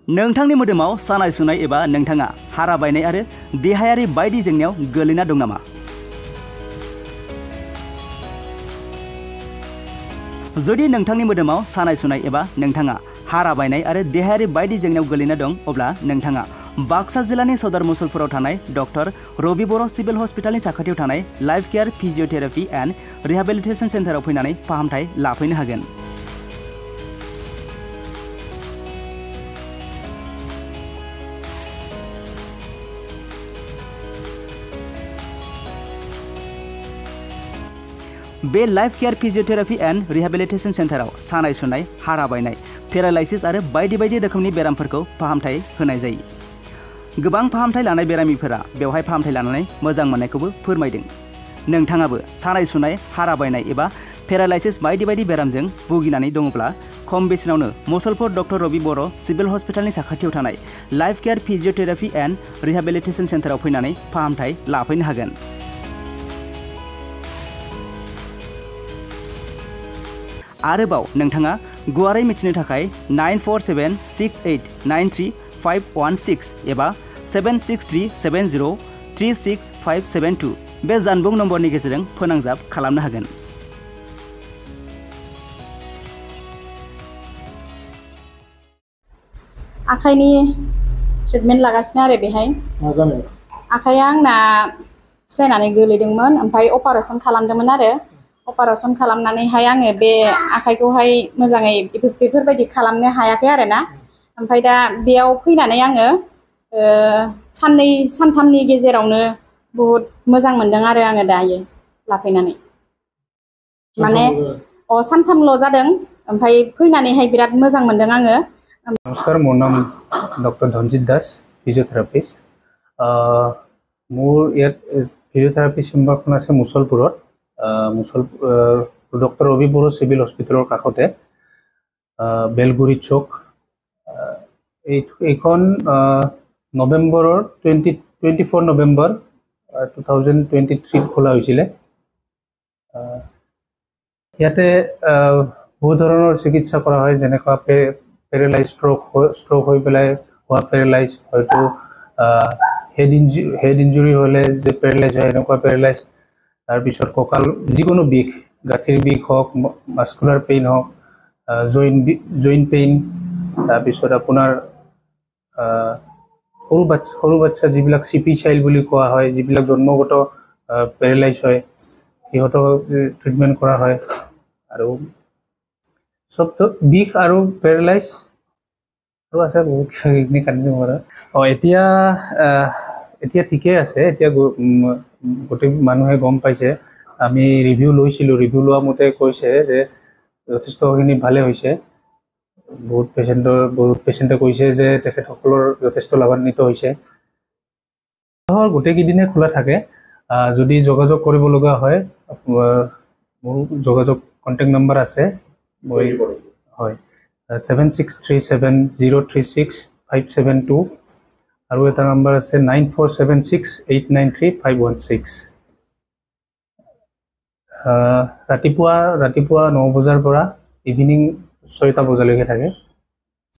नोंथांनि मोदोमाव सानाय सुनाय एबा नोंथाङा हारा बायनाय आरो देहायारि बायदि जेंनायाव गोलैना दं नामा? जुदि नोंथांनि मोदोमाव सानाय सुनाय एबा नोंथाङा हारा बायनाय आरो देहायारि बायदि जेंनायाव गोलैना दं अब्ला नोंथाङा बाक्सा जिल्लानि सदर मुसलपुराव थानाय डक्टर रबि बर' सिभिल हस्पिटालनि साखाथियाव थानाय लाइफ केयार फिजियोथेरापि एन्ड रिहेबिलिटेसन सेन्टाराव फैनानै फाहामथाय लाफैनो हागोन। बे लाइफ केयार फिजियोथेरापि एन्ड रिहेबिलिटेसन सेन्टाराव सानाय सुनाय, हारा बायनाय, पेरालाइसिस आरो बायदि बायदि रोखोमनि बेरामफोरखौ फाहामथाय होनाय जायो। गोबां फाहामथाय लानाय बेरामिफोरा बेवहाय फाहामथाय लानानै मोजां मोननायखौबो फोरमायदों। नोंथाङाबो सानाय सुनाय, हारा बायनाय एबा पेरालाइसिस बायदि बायदि बेरामजों भुगिनानै दङब्ला खम बेसेनावनो मुसलपुर डक्टर रबि बर' सिभिल हस्पिटालनि साखाथियाव थानाय लाइफ केयार फिजियोथेरापि एन्ड रिहेबिलिटेसन सेन्टाराव फैनानै फाहामथाय लाफैनो हागोन। आरोबाव नोंथाङा गुवारै मिथिनो थाखाय 9476893516 एबा 7637036572 बे जानबुं नम्बरनि गेजेरजों फोनांजाब खालामनो हागोन। आखाइनि ट्रिटमेन्ट लागासिनो आरो बेहाय आखाइया आंना फिस्लायनानै गोलैदोंमोन, ओमफ्राय अपारेसन खालामदोंमोन आरो अपारेसन खालामनानैहाय आङो बे आखाइखौहाय मोजाङै बेफोरबायदि खालामनो हायाखै आरो ना। ओमफ्राय दा बेयाव फैनानै आङो साननै सानथामनि गेजेरावनो बहुद मोजां मोनदों आरो आङो दायो लाफैनानै। माने सानथामल' जादों, ओमफ्राय फैनानैहाय बिराद मोजां मोनदों आङो। नमस्कार, मोर नाम डक्टर धनजित दास, फिजियोथेरापिस्ट। मोर ইয়াত फिजियोथेरापि চেম্বাৰখন আছে মুছলপুৰত। ডক্টৰ ৰবি বড়ো চিভিল হস্পিটেলৰ কাষতে বেলগুৰি চৌক। এইখন নৱেম্বৰৰ 24 নৱেম্বৰ 2023 খোলা হৈছিলে। ইয়াতে বহু ধৰণৰ চিকিৎসা কৰা হয়, যেনেকুৱা পেৰালাইজ ষ্ট্ৰক হৈ পেলাই হোৱা পেৰালাইজ, হয়তো হেড ইঞ্জুৰি হ'লে যে পেৰালাইজ হয় এনেকুৱা পেৰালাইজ, তাৰপিছত কঁকাল যিকোনো বিষ, গাঁঠিৰ বিষ হওক, মাস্কুলাৰ পেইন হওক, জইণ্ট পেইন, তাৰপিছত আপোনাৰ সৰু বাচ্ছা যিবিলাক চিপি চাইল্ড বুলি কোৱা হয়, যিবিলাক জন্মগত পেৰালাইজ হয়, সিহঁতক ট্ৰিটমেণ্ট কৰা হয়। আৰু চবটো বিষ আৰু পেৰালাইজ আৰু আছে বহুতখিনি কান্দিব পাৰে। এতিয়া ঠিকেই আছে। এতিয়া গোটেই মানুহে গম পাইছে, আমি ৰিভিউ লৈছিলোঁ, ৰিভিউ লোৱা মতে কৈছে যে যথেষ্টখিনি ভালে হৈছে। বহুত পেচেণ্টে কৈছে যে তেখেতসকলৰ যথেষ্ট লাভান্বিত হৈছে। গোটেইকেইদিনে খোলা থাকে। যদি যোগাযোগ কৰিব লগা হয়, মোৰ যোগাযোগ কণ্টেক্ট নম্বৰ আছে, হয় 7637036572, আৰু এটা নম্বৰ আছে 9476893516। ৰাতিপুৱা 9 বজাৰ পৰা ইভিনিং 6টা বজালৈকে থাকে।